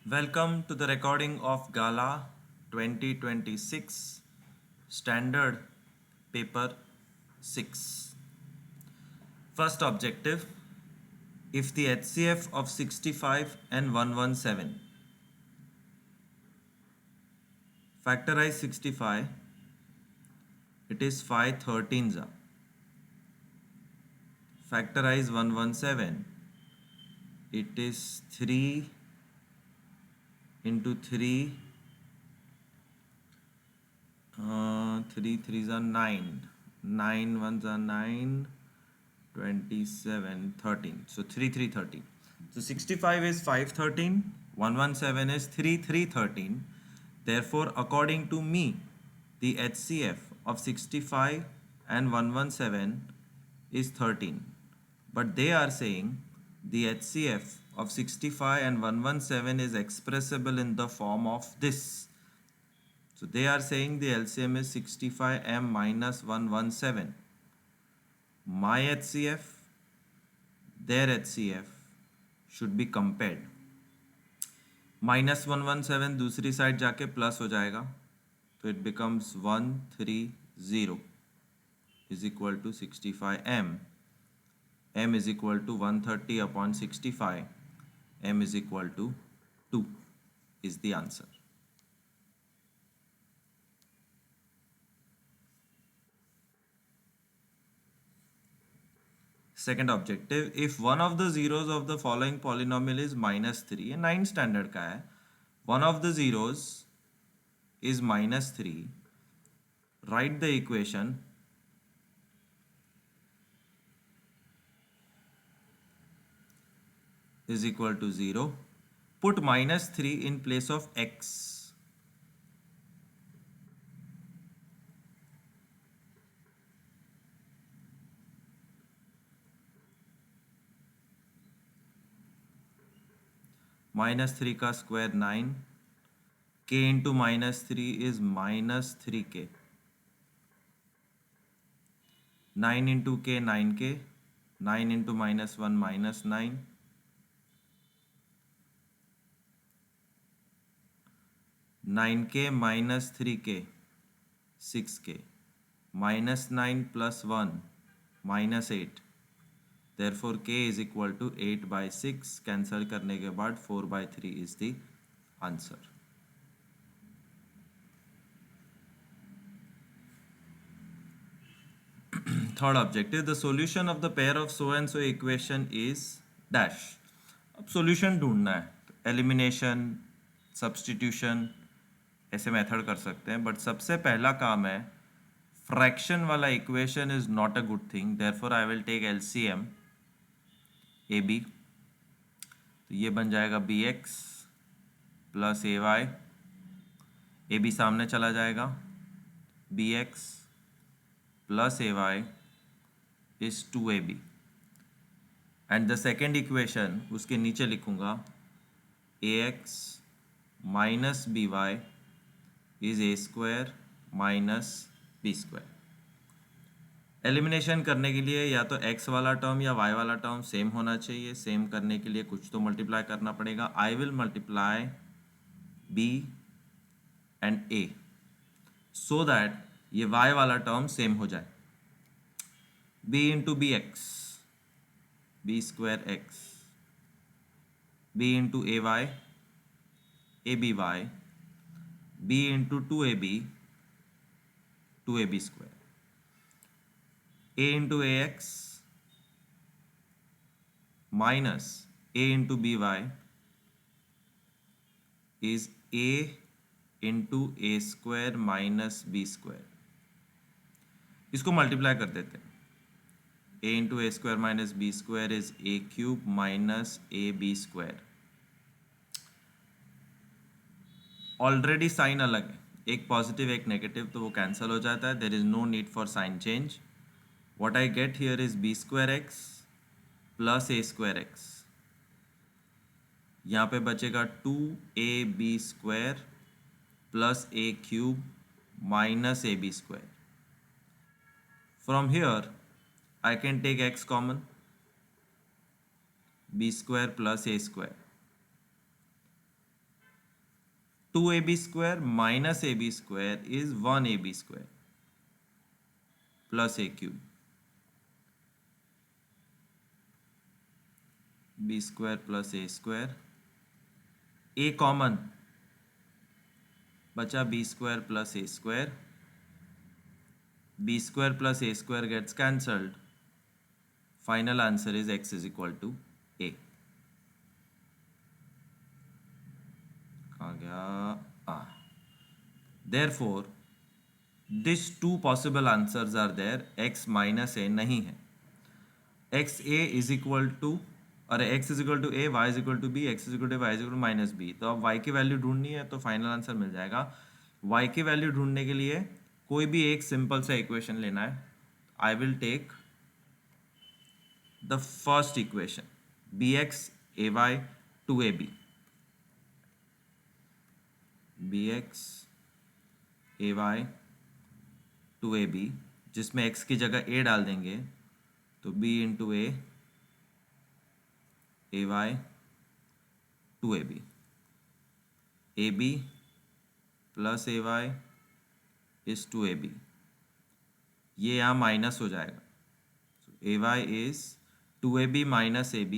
Welcome to the recording of Gala 2026 Standard Paper 6. First objective, if the HCF of 65 and 117, factorize 65, it is 5 13s. Factorize 117, it is 3 into 3, 3 3s are 9, 9 1s are 9, 27, 13. So 3 3 13. So 65 is 5 13, 117 is 3 3 13. Therefore, according to me, the HCF of 65 and 117 is 13. But they are saying the HCF of 65 and 117 is expressible in the form of this. So they are saying the LCM is 65m minus 117. My HCF, their HCF should be compared. Minus 117 दूसरी side जाके plus हो जाएगा, तो it becomes 130 is equal to 65m. m is equal to 130 upon 65. m is equal to 2 is the answer. Second objective, if one of the zeros of the following polynomial is minus 3, ये 9 standard का है, one of the zeros is minus 3, write the equation is equal to 0, put minus 3 in place of x. Minus 3 का square 9, k into minus 3 is minus 3k, 9 into k 9k, 9 into minus 1 minus 9, 9k minus 3k 6k, minus 9 plus 1 minus 8. Therefore k is equal to 8 by 6. Cancel करने के बाद 4 by 3 is the answer. Third objective, the solution of the pair of so and so equation is dash. अब solution ढूंढना है, elimination, substitution ऐसे method कर सकते हैं, बट सबसे पहला काम है फ्रैक्शन वाला equation is not a good thing. Therefore I will take LCM a b. तो ये बन जाएगा b x plus a Y. A b सामने चला जाएगा, b x plus a y is 2ab. And the second equation उसके नीचे लिखूंगा a x minus b y is a square minus b square. Elimination करने के लिए या तो x वाला टर्म या y वाला टर्म सेम होना चाहिए. सेम करने के लिए कुछ तो मल्टीप्लाई करना पड़ेगा. I will multiply b and a so that ये y वाला टर्म सेम हो जाए. b into B X, B square X, b into A Y, A B Y, b into 2ab, 2ab square. a into ax minus a into by is a into a square minus b square. इसको multiply कर देते हैं. a into a square minus b square is a cube minus a b square. Already sign अलग है, एक positive एक negative, तो वो कैंसिल हो जाता है. There is no need for sign change. What I get here is b square x plus a square x. यहाँ पे बचेगा 2ab square plus a cube minus ab square. From here I can take x common, b square plus a square. 2ab square minus ab square is 1ab square plus a cube. b square plus a square. a common बचा b square plus a square. b square plus a square gets cancelled. Final answer is x is equal to a. कहाँ गया? Therefore, these two possible answers are there. x minus a नहीं है. x a is equal to, अरे x is equal to a, y is equal to b, x is equal to y is equal to minus b. तो अब y की value ढूंढनी है तो final answer मिल जाएगा. y की वैल्यू ढूंढने के लिए कोई भी एक सिंपल सा इक्वेशन लेना है. I will take the first equation bx ay 2ab. bx ay 2ab जिसमें x की जगह a डाल देंगे तो b into a ay 2ab. ab plus ay is 2ab. ये यहाँ माइनस हो जाएगा. ay is 2ab minus ab.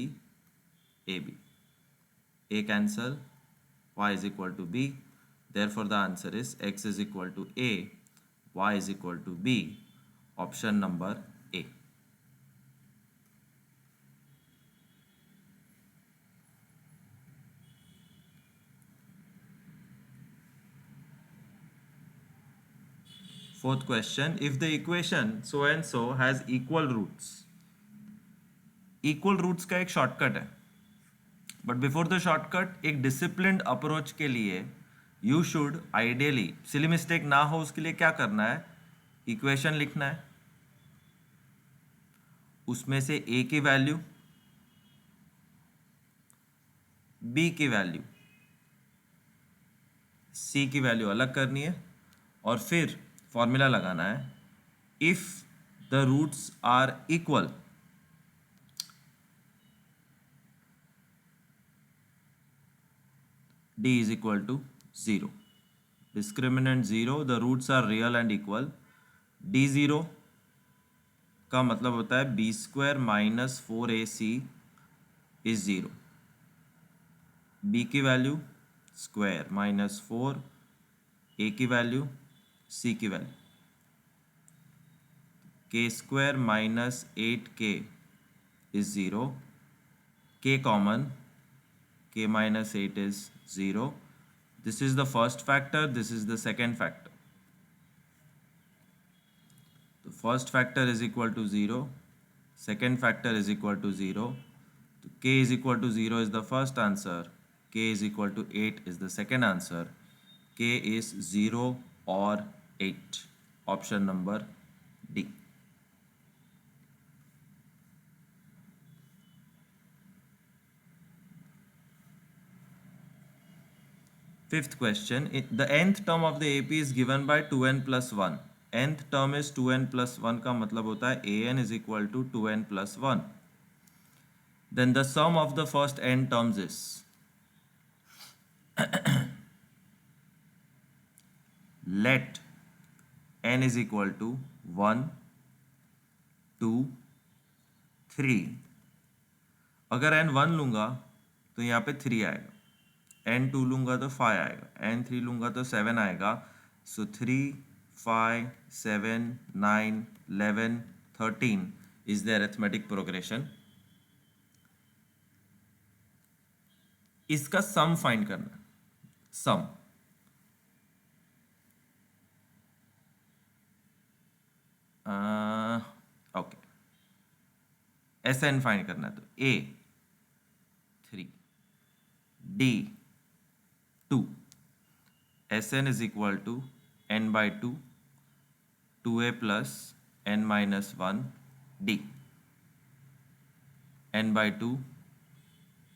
a cancel, y is equal to b. Therefore the answer is x is equal to a, y is equal to b. Option number a. Fourth question, if the equation so and so has equal roots. Equal roots का एक shortcut है, but before the shortcut एक disciplined approach के लिए you should ideally, silly mistake ना हो उसके लिए क्या करना है, इक्वेशन लिखना है, उसमें से a की वैल्यू, b की वैल्यू, c की वैल्यू अलग करनी है और फिर फॉर्मूला लगाना है. If the roots are equal, d is equal to 0. Discriminant 0, the roots are real and equal. d0 का मतलब होता है b square minus 4ac is 0. b की वैल्यू स्क्वायर माइनस 4, a की वैल्यू, c की value. k square minus 8k is 0. k common, k minus 8 is 0. This is the first factor, this is the second factor. The first factor is equal to 0, second factor is equal to 0. So k is equal to 0 is the first answer, k is equal to 8 is the second answer. K is 0 or 8. Option number D. Fifth question, the nth term of the AP is given by 2n plus 1. Nth term is 2n plus 1 का मतलब होता है an is equal to 2n plus 1. Then the sum of the first n terms is let n is equal to 1, 2, 3. अगर n 1 लूँगा तो यहाँ पे 3 आएगा, n2 लूँगा तो 5 आएगा, n3 लूँगा तो 7 आएगा. सो 3, 5, 7, 9, 11, 13 is the arithmetic progression. इसका सम फाइंड करना. सम ओके, SN फाइंड करना है तो A 3, D 2, SN is equal to n by 2, 2A plus n minus 1 D, n by 2,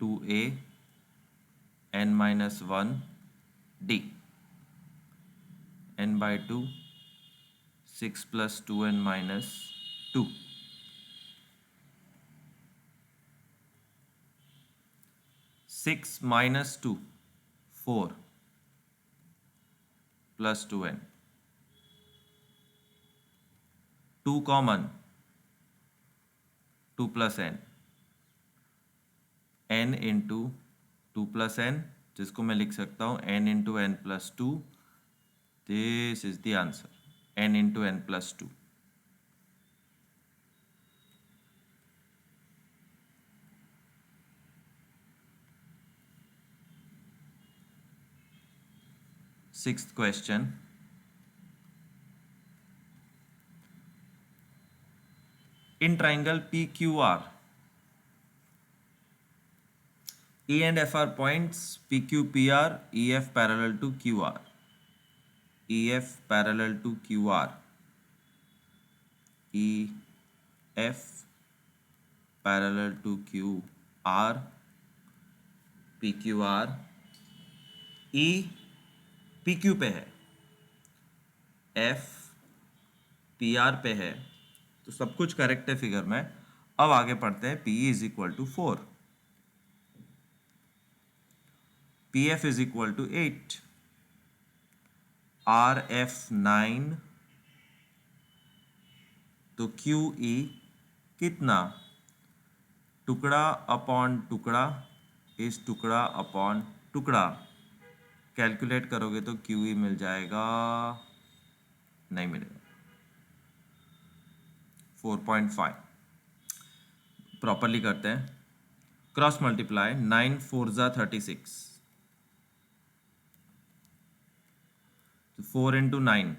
2A n minus 1 D, n by 2, 6 plus 2n minus 2. Six minus 2, 4. plus 2n. 2 common, 2 plus n. n into 2 plus n, जिसको मैं लिख सकता हूँ n into n plus 2. This is the answer, n into n plus 2. Sixth question. In triangle PQR, E and F are points, PQPR, EF parallel to QR. EF parallel to QR. EF parallel to QR. PQR. E PQ पे है, F PR पे है, तो सब कुछ correct है figure में. अब आगे पढ़ते हैं. PE is equal to 4, PF is equal to 8, RF 9, तो QE कितना? टुकड़ा अपॉन टुकड़ा इस टुकड़ा अपॉन टुकड़ा. कैलकुलेट करोगे तो QE मिल जाएगा, नहीं मिलेगा, 4.5. प्रॉपरली करते हैं. क्रॉस मल्टीप्लाई, 9 4 जा 36, तो 4 into 9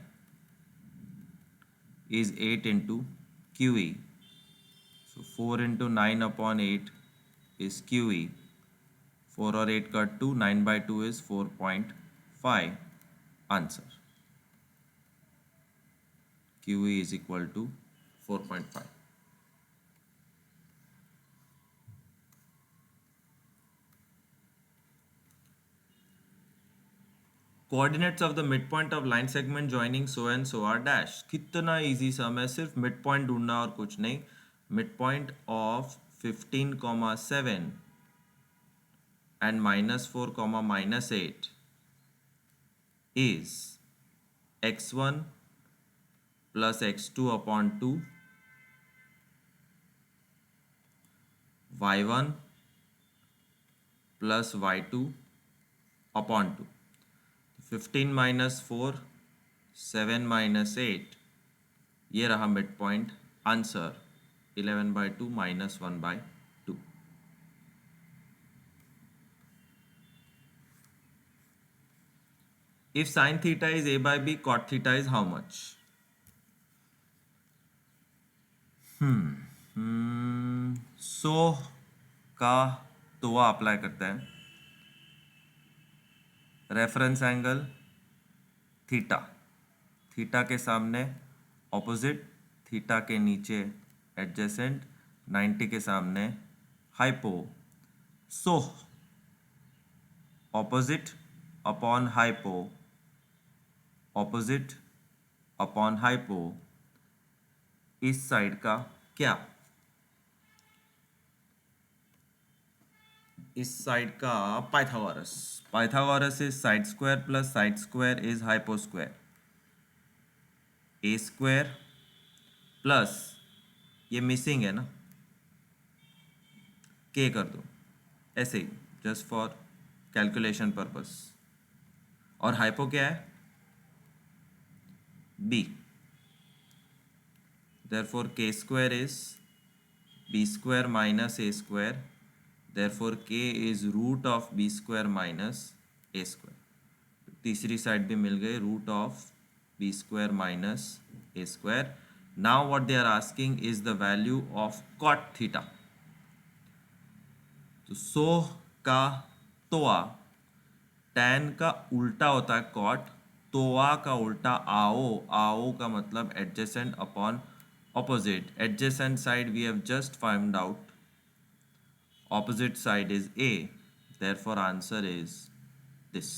is 8 into QE. So 4 into 9 upon 8 is QE. 4 और 8 cut 2, 9 by 2 is 4.5. Answer. QE is equal to 4.5. Coordinates of the mid point of line segment joining so and so are dash. कितना easy sum है, सिर्फ mid point ढूंढना और कुछ नहीं. Mid point of 15,7 and -4, -8 is x1 plus x2 upon 2, y1 plus y2 upon 2. 15 minus 4, 7 minus 8, ये रहा mid point. Answer 11/2 -1/2. If sin theta is a by b, cot theta is how much? सो का तो apply करते हैं. Reference angle theta, theta के सामने opposite, theta के नीचे एडजेसेंट, 90 के सामने hypo. So opposite upon hypo, opposite upon hypo, इस साइड का क्या? इस साइड का Pythagoras. Pythagoras is side square plus side square is hypo square. A square plus, ये मिसिंग है ना, के कर दो ऐसे ही, जस्ट फॉर कैलकुलेशन पर्पस. और हाइपो क्या है? B. therefore k square is b square minus a square. therefore k is root of b square minus a square. तीसरी साइड भी मिल गई, root of b square minus a square. now what they are asking is the value of cot theta. तो सो का तोआ, tan का उल्टा होता है कॉट, तोआ का उल्टा आओ. आओ का मतलब adjacent upon opposite. Adjacent side we have just found out, opposite side is a, therefore answer is this.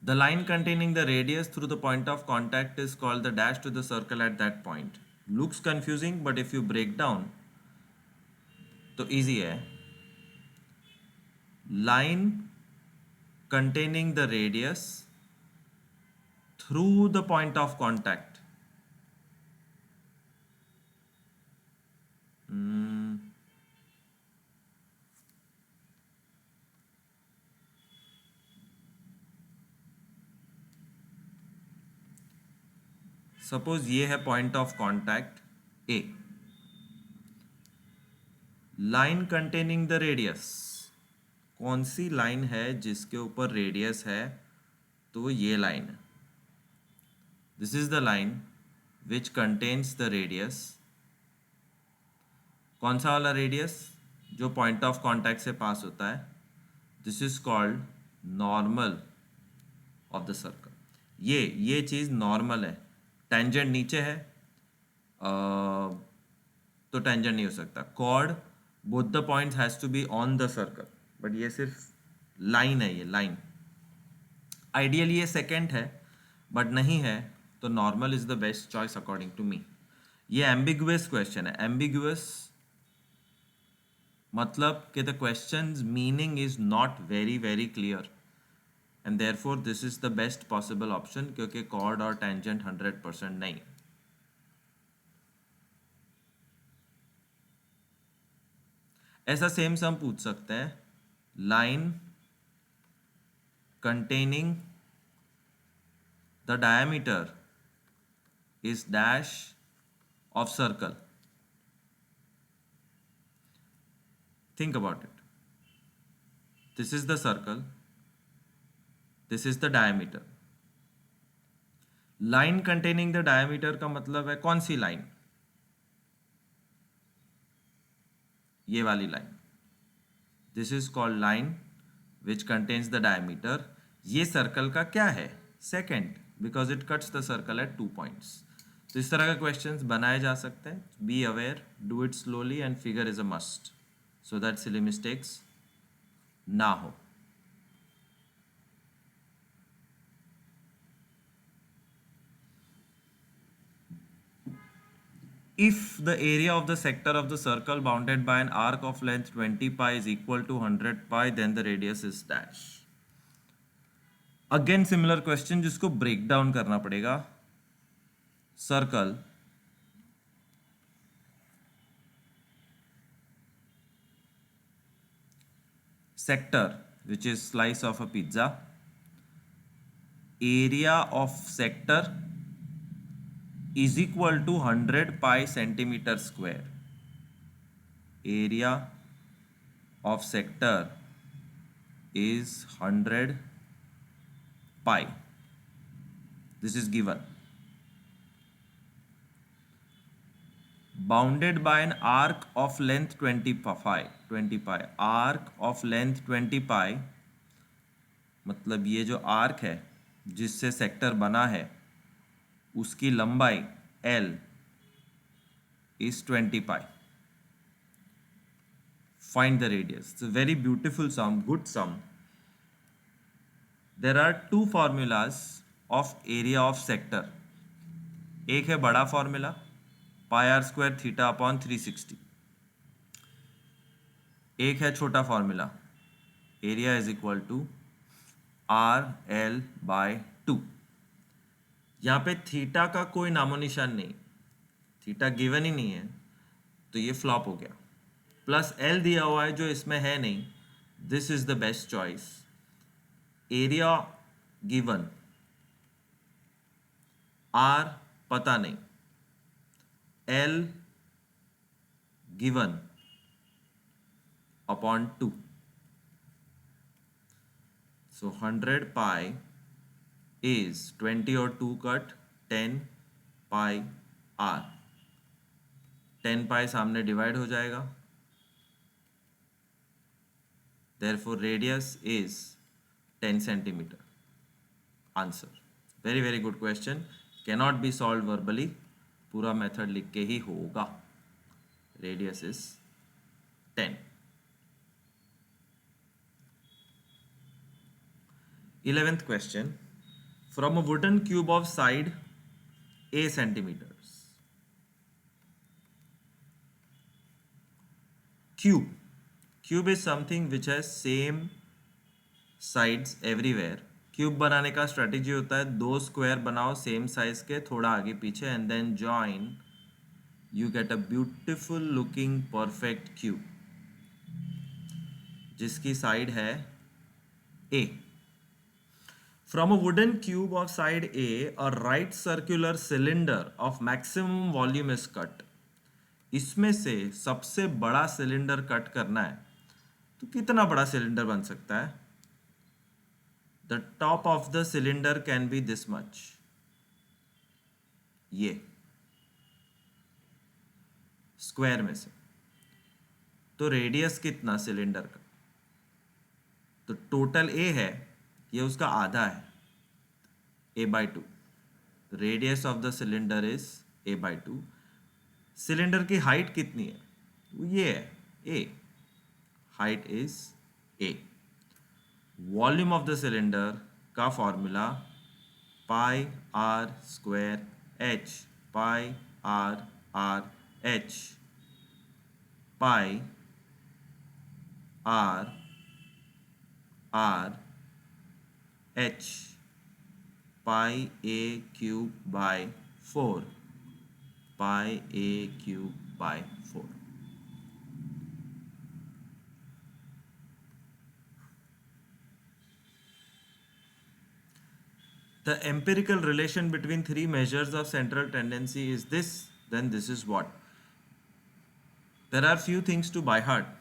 The line containing the radius through the point of contact is called the dash to the circle at that point. Looks confusing, but if you break down, तो easy है, line containing the radius through the point of contact. Suppose ये है point of contact A, line containing the radius, कौन सी line है जिसके ऊपर radius है, तो ये लाइन है. This is the line which contains the radius. कौन सा वाला रेडियस, जो पॉइंट ऑफ कॉन्टैक्ट से पास होता है. This is called normal of the circle. ये चीज़ नॉर्मल है. टेंजेंट नीचे है तो टेंजेंट नहीं हो सकता. Chord both the points has to be on the circle, but ये सिर्फ लाइन है. ये लाइन आइडियली ये सेकेंड है, बट नहीं है, तो normal is the best choice according to me. ये एम्बिगुअस क्वेश्चन है. एम्बिगुअस मतलब कि the question's meaning is not very very clear, and therefore this is the best possible option, क्योंकि कॉर्ड और टेंजेंट 100% नहीं. ऐसा सेम सम पूछ सकते हैं, line containing the diameter is dash of circle. Think about it. This is the circle, this is the diameter. Line containing the diameter का मतलब है कौन सी लाइन, ये वाली line. This is called line which contains the diameter. ये circle का क्या है, second, because it cuts the circle eight 2 points. तो इस तरह के क्वेश्चंस बनाए जा सकते हैं. Be aware, do it slowly, and figure is a must, so that silly mistakes ना हो. If the area of the sector of the circle bounded by an arc of length 20 pi is equal to 100 pi, then the radius is dash. Again similar question जिसको break down करना पड़ेगा. Circle sector, which is slice of a pizza, area of sector is equal to 100 pi centimeter square. Area of sector is 100 pi. This is given. Bounded by an arc of length 20 pi. Arc of length 20 pi मतलब ये जो arc है जिससे sector बना है, उसकी लंबाई L is 20 pi. Find the radius. It's a very beautiful sum, good sum. There are two formulas of area of sector. एक है बड़ा formula, pi r square theta upon 360. एक है छोटा formula, area is equal to r l by 2. यहाँ पे theta का कोई नामो निशान नहीं, थीटा गिवन ही नहीं है, तो ये फ्लॉप हो गया. प्लस एल दिया हुआ है जो इसमें है नहीं. This is the best choice. Area given, r पता नहीं, l given upon 2. So 100 pi is 20 और 2 कट 10 pi r. 10 pi सामने डिवाइड हो जाएगा. Therefore radius is 10 centimeter. Answer. Very very good question. Cannot be solved verbally. पूरा method लिख के ही होगा. Radius is 10. 11th question. From a wooden cube of side a centimeters. Cube is something which has same sides everywhere. Cube बनाने का strategy होता है दो square बनाओ सेम साइज के थोड़ा आगे पीछे and then join, you get a beautiful looking perfect cube जिसकी साइड है A. From a wooden cube of side A right circular cylinder of maximum volume is cut. इसमें से सबसे बड़ा सिलेंडर कट करना है तो कितना बड़ा सिलेंडर बन सकता है? The top of the cylinder can be this much. ये स्क्वायर में से तो रेडियस कितना सिलेंडर का? तो टोटल ए है, ये उसका आधा है, a/2. Radius of the cylinder is a/2. Cylinder की हाइट कितनी है? ये है a. Height is a. Volume of the cylinder का formula pi r square h. Pi r r h. Pi r r h. Pi a cube by 4. Pi a cube by 4. The empirical relation between three measures of central tendency is this, then this is what? There are few things to by heart.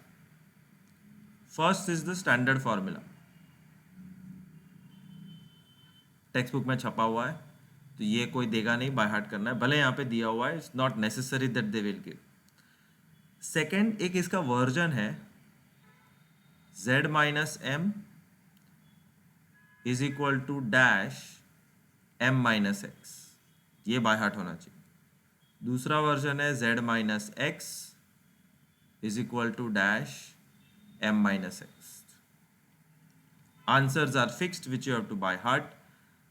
First is the standard formula. Text book में छपा हुआ है तो ये कोई देगा नहीं, by heart करना है, भले यहाँ पे दिया हुआ है, it's not necessary that they will give. Second, एक इसका वर्जन है z minus M is equal to dash m minus X. ये बाय हार्ट होना चाहिए. दूसरा वर्जन है z minus X is equal to dash m minus X. Answers are fixed which you have to by heart.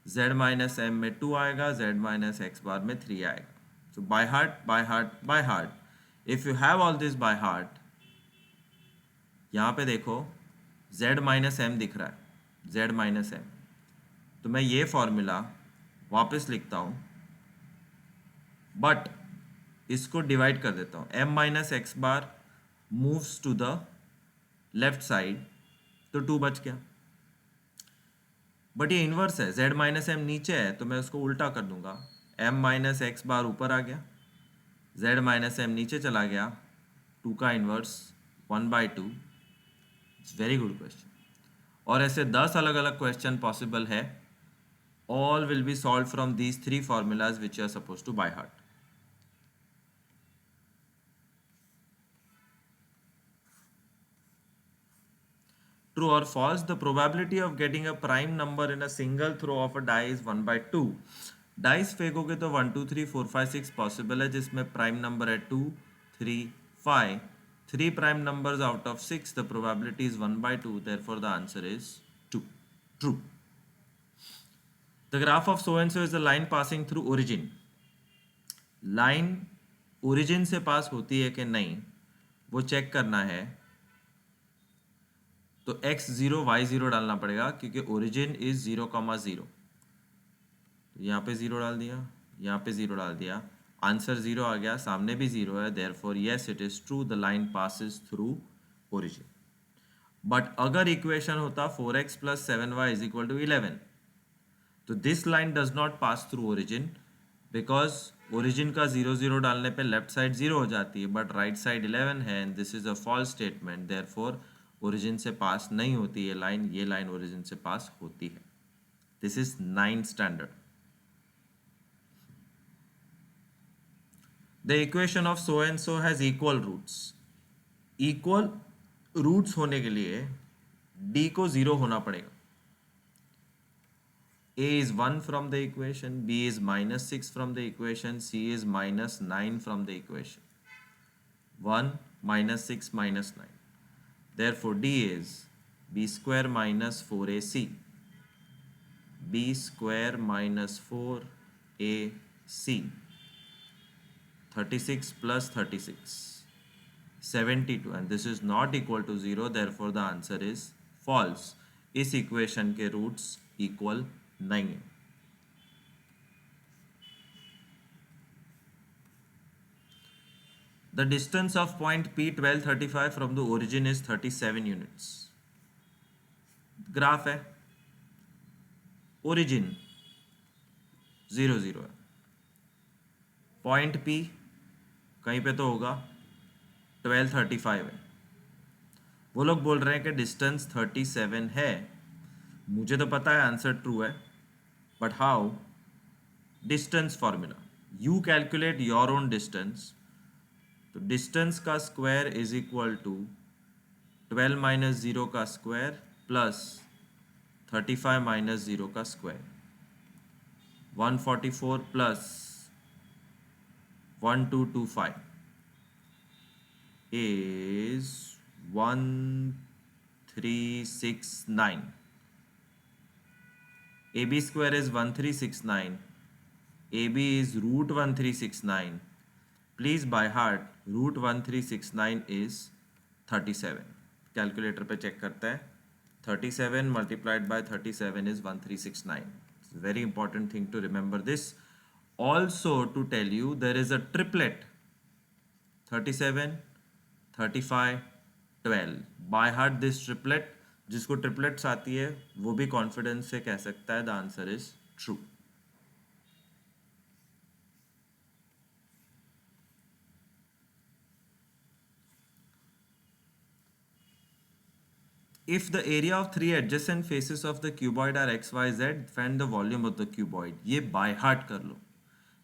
z minus M में 2 आएगा, z minus X बार में 3 आएगा. So by heart by heart by heart. If you have all this by heart, यहाँ पे देखो z minus M दिख रहा है, z माइनस एम, तो मैं ये फॉर्मूला वापस लिखता हूँ बट इसको डिवाइड कर देता हूँ. m minus X bar moves to the left side तो 2 बच गया. बट ये इन्वर्स है, z माइनस एम नीचे है तो मैं उसको उल्टा कर दूंगा. m माइनस एक्स बार ऊपर आ गया, z माइनस एम नीचे चला गया, 2 का inverse 1/2. It's very good question. और ऐसे 10 अलग अलग क्वेश्चन पॉसिबल है. All will be solve from these 3 formulas which you are suppose to by heart. True or false, the probability of getting a prime number in a single throw of a die is 1/2. Dice फेंकोगे तो 1 2 3 4 5 6 possible है जिसमें prime number है 2 3 5. 3 prime numbers out of 6, the probability is 1/2, therefore the answer is 2. True. The graph of so and so is the line passing through origin. Line origin से pass होती है कि नहीं वो चेक करना है तो x0 y0 डालना पड़ेगा क्योंकि ओरिजिन इज 0,0. यहाँ पे 0 डाल दिया, यहाँ पे 0 डाल दिया, आंसर 0 आ गया, सामने भी 0 है, therefore yes it is true, the line passes through origin. But अगर इक्वेशन होता 4x plus 7y is equal to 11, तो this line does not pass through origin because origin का 0 0 डालने पे लेफ्ट साइड 0 हो जाती है बट राइट साइड 11 है and this is a false statement. Therefore origin से पास नहीं होती ये लाइन ओरिजिन से पास होती है. This is 9th standard. The equation of so and so has equal roots. Equal roots होने के लिए d को 0 होना पड़ेगा. a is 1 from the equation, b is -6 from the equation, c is -9 from the equation. 1 -6 -9. Therefore, d is b square minus 4ac. b square minus 4ac. 36 plus 36. 72 and this is not equal to 0, therefore the answer is false. इस equation के roots equal नहीं है. The distance of point P1235 from the origin is 37 units. Graph है, origin 0 0 है, point P कहीं पे तो होगा 1235 है. वो लोग बोल रहे हैं कि डिस्टेंस 37 है. मुझे तो पता है आंसर ट्रू है, but how? Distance formula, you calculate your own distance. तो डिस्टेंस का square is equal to 12 minus 0 का स्क्वायर प्लस 35 माइनस 0 का square. 144 plus 1225 is 1369. AB square is 1369. AB is root 1369. Please by heart, root 1369 is 37. Calculator पे check करते हैं. 37 multiplied by 37 is 1369. It's a very important thing to remember this. Also to tell you, there is a triplet 37, 35, 12. By heart this triplet, जिसको triplets आती है वो भी confidence से कह सकता है the answer is true. If the area of three adjacent faces of the cuboid are x, y, z, find the volume of the cuboid. ये by heart कर लो.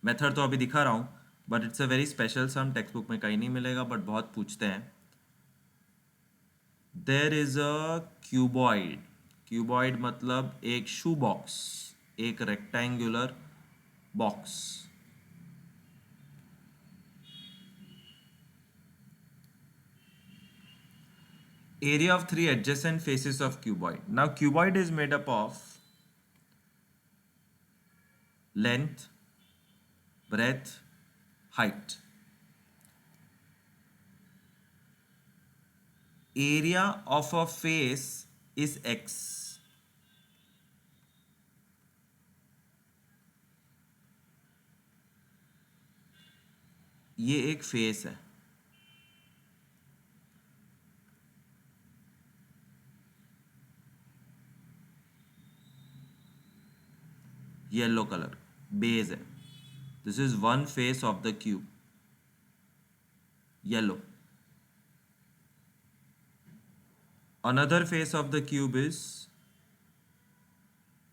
मेथड तो अभी दिखा रहा हूँ, but it's a very special sum, textbook में कहीं नहीं मिलेगा, बट बहुत पूछते हैं. There is a cuboid. Cuboid मतलब एक शू बॉक्स, एक rectangular box. area of three adjacent faces of cuboid. Now cuboid is made up of length, breadth, height. Area of a face is x. ये एक face है. Yellow colour base है. This is one face of the cube, yellow. Another face of the cube is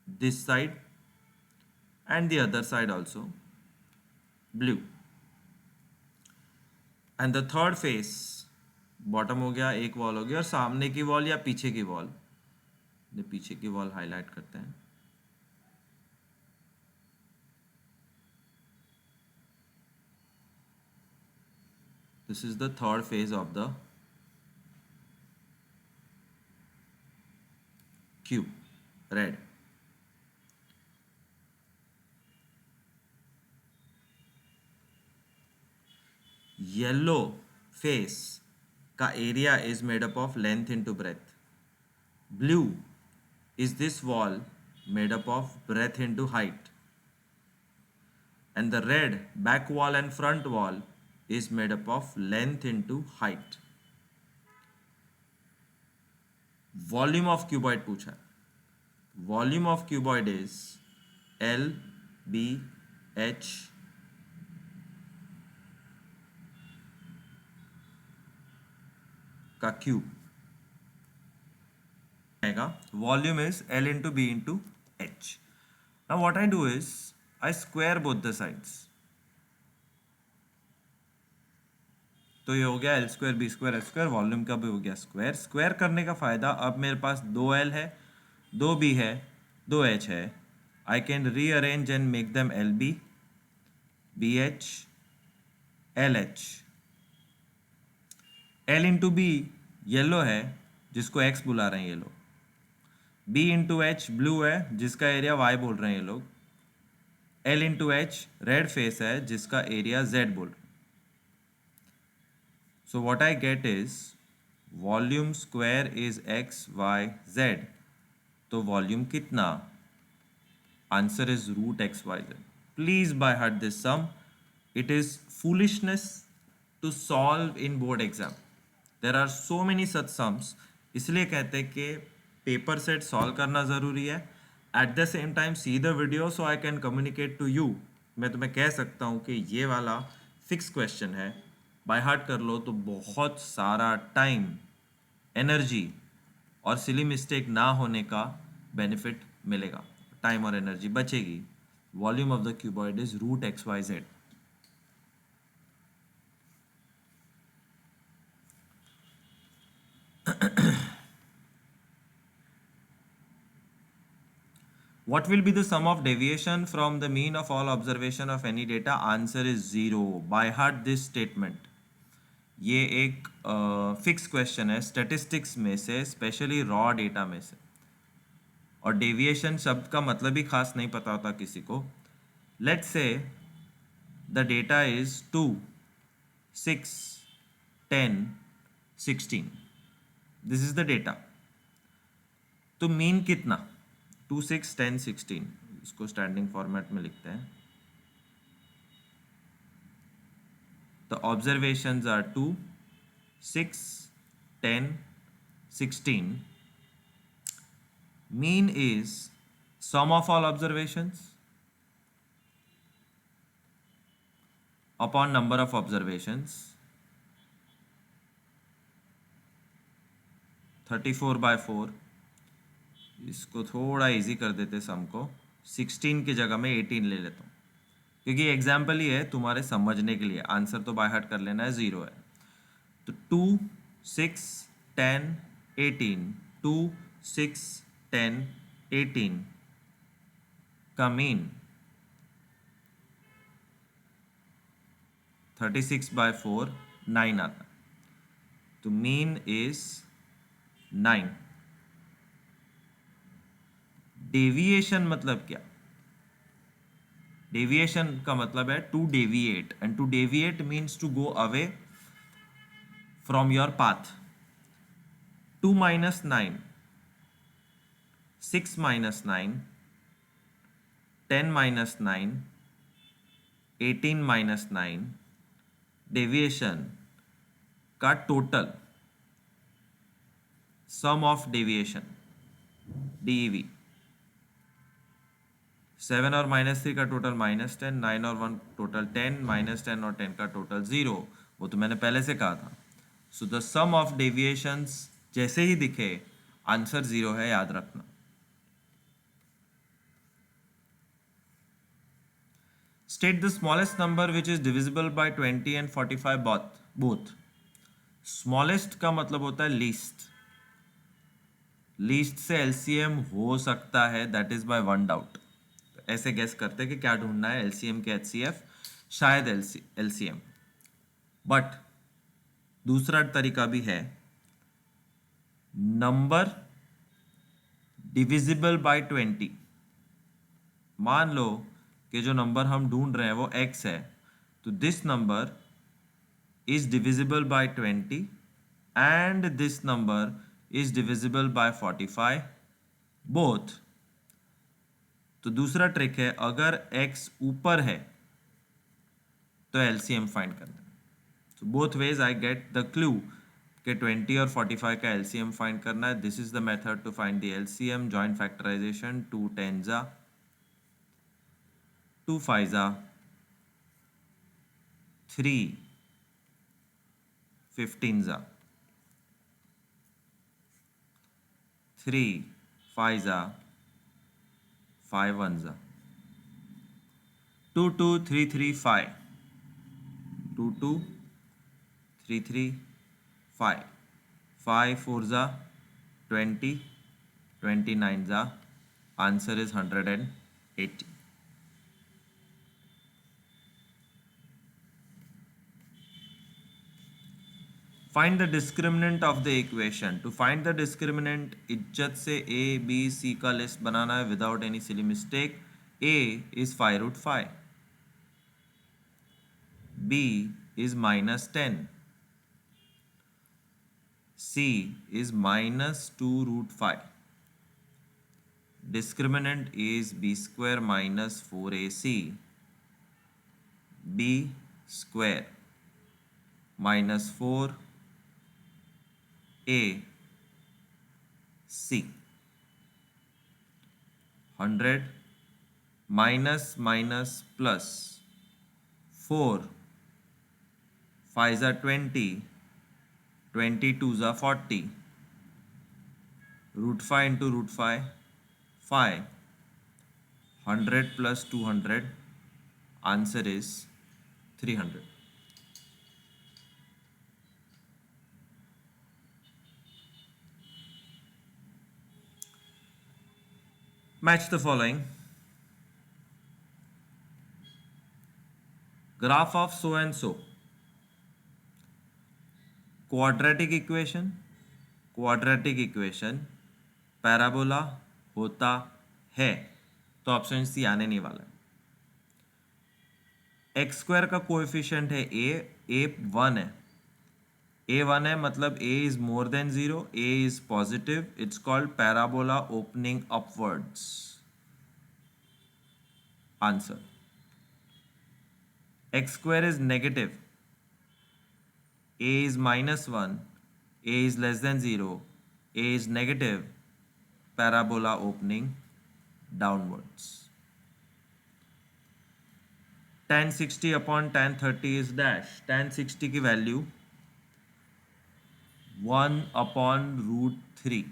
this side and the other side also blue. And the third face, bottom हो गया, एक wall हो गया, और सामने की wall या पीछे की वॉल, पीछे की वॉल हाईलाइट करते हैं. This is the third phase of the cube, red. Yellow face का area is made up of length into breadth. Blue is this wall made up of breadth into height. And the red back wall and front wall is made up of length into height. Volume of cuboid पूछा. Volume of cuboid is L B H का cube आएगा. Volume is L into B into H. Now what I do is I square both the sides. तो ये हो गया L square B square H square, volume का भी हो गया स्क्वायर. स्क्वायर करने का फ़ायदा, अब मेरे पास 2L है, 2B है, 2H है. I can rearrange and make them LB, BH, LH. L into B yellow है, जिसको X बुला रहे हैं ये लोग. B इंटू H ब्लू है, जिसका एरिया Y बोल रहे हैं ये लोग. L into H red face है, जिसका एरिया Z बोल रहे हैं. So what I get is volume square is x y z. तो वॉल्यूम कितना? Answer is root x y z. Please by heart this sum. It is foolishness to solve in board exam. There are so many such sums. इसलिए कहते हैं कि paper set solve करना ज़रूरी है. At the same time see the video so I can communicate to you. मैं तुम्हें कह सकता हूँ कि ये वाला फिक्स क्वेश्चन है, बाय हार्ट कर लो तो बहुत सारा टाइम, एनर्जी और सिली मिस्टेक ना होने का बेनिफिट मिलेगा. टाइम और एनर्जी बचेगी. Volume of the cuboid is root X Y Z. What will be the sum of deviation from the mean of all observation of any data? Answer is 0. By heart this statement. ये एक fix question है statistics में से, specially raw data में से. और deviation शब्द का मतलब ही खास नहीं पता होता किसी को. Let's say the data is 2, 6, 10, 16. This is the data. तो मीन कितना? 2, 6, 10, 16. इसको स्टैंडिंग फॉर्मेट में लिखते हैं. The observations are 2, 6, 10, 16. Mean is sum of all observations upon number of observations. 34/4. इसको थोड़ा इजी कर देते सम को. 16 की जगह में 18 ले लेता हूँ क्योंकि एग्जाम्पल ही है तुम्हारे समझने के लिए. आंसर तो बाय हार्ट कर लेना है, 0 है. तो 2, 6, 10, 18. 2, 6, 10, 18 का मीन 36/4 9 आता. तो मीन इज 9. डेविएशन मतलब क्या? डेविएशन का मतलब है to deviate, and to deviate means to go away from your path. 2 - 9, 6 - 9, 10 - 9, 18 - 9. Deviation का total, sum of deviation DEV. 7 और -3 का टोटल -10, 9 और 1 टोटल 10, -10 और 10 का टोटल 0. वो तो मैंने पहले से कहा था. So the sum of deviations जैसे ही दिखे आंसर 0 है, याद रखना. State the smallest number which is divisible by 20 and 45 both. Smallest का मतलब होता है लीस्ट. लीस्ट से एलसीएम हो सकता है, दैट इज बाय 1 डाउट. ऐसे गेस करते कि क्या ढूंढना है, एलसीएम के एचसीएफ, शायद एलसीएम. बट दूसरा तरीका भी है, नंबर डिविजिबल बाय 20. मान लो कि जो नंबर हम ढूंढ रहे हैं वो x है, तो this number is divisible by 20 and this number is divisible bye 45 both. तो दूसरा ट्रिक है, अगर x ऊपर है तो एलसीएम फाइंड करना है. So both ways I get the clue कि 20 और 45 का एलसीएम फाइंड करना है. This is the method to find the LCM. Joint factorisation, 2 10 जा, 2 5 जा, 3 15 जा, 3 5 जा, 5 1 जा, 2 2 3 3 5, 2 2 3 3 5, 5 4 जा 20, 29 जा. Answer is 180. Find the discriminant of the equation. To find the discriminant इज्जत से A B C का लिस्ट बनाना है without any silly mistake. A is 5√5, B is -10, C is -2√5. Discriminant is b square minus 4ac. b square minus 4ac. 100 minus minus plus 4 5s are 20, 22s are 40. Root 5 into root 5, 5. 100 plus 200, answer is 300. Match the following. Graph of so and so. Quadratic equation parabola होता है, तो option C आने नहीं वाला है. X square का coefficient है ए 1 है. ए 1 है मतलब a is more than 0, a is positive. It's called parabola opening upwards. Answer. X square is negative, a is -1, a is less than 0, a is negative, parabola opening downwards. Tan 60 upon tan 30 is dash. Tan 60 की value 1 upon √3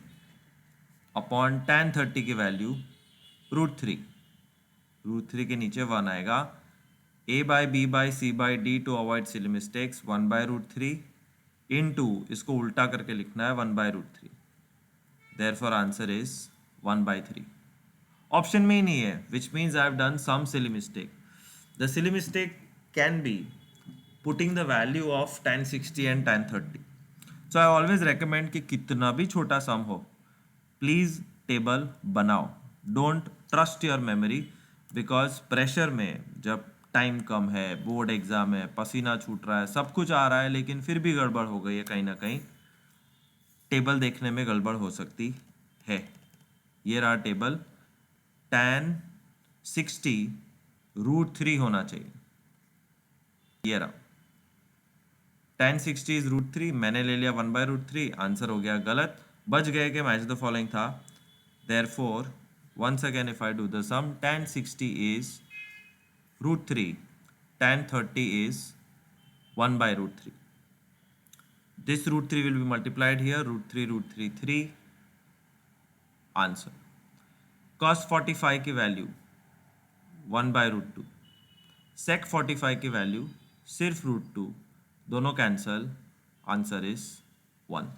upon tan 30 की value √3. √3 के नीचे 1 आएगा. a by b by c by d to avoid silly mistakes 1 by √3 into, इसको उल्टा करके लिखना है 1 by √3. Therefore answer is 1 by 3. Option में ही नहीं है, which means I have done some silly mistake. The silly mistake can be putting the value of tan 60 and tan 30. So I always recommend कि कितना भी छोटा सम हो, प्लीज टेबल बनाओ. Don't trust your memory, because pressure में जब time कम है, board exam है, पसीना छूट रहा है, सब कुछ आ रहा है, लेकिन फिर भी गड़बड़ हो गई है कहीं ना कहीं, टेबल देखने में गड़बड़ हो सकती है. ये रहा टेबल. tan 60 √3 होना चाहिए. ये रहा tan 60 इज √3. मैंने ले लिया 1 by √3. आंसर हो गया गलत. बच गए कि मैच द फॉलोइंग था. Therefore once again if I do the sum, tan 60 is √3, tan 30 is 1 by √3. This √3 will be multiplied here, √3, 3. Answer. Cos 45 की वैल्यू 1 by √2. sec 45 की वैल्यू सिर्फ √2. दोनों कैंसल. Answer is 1.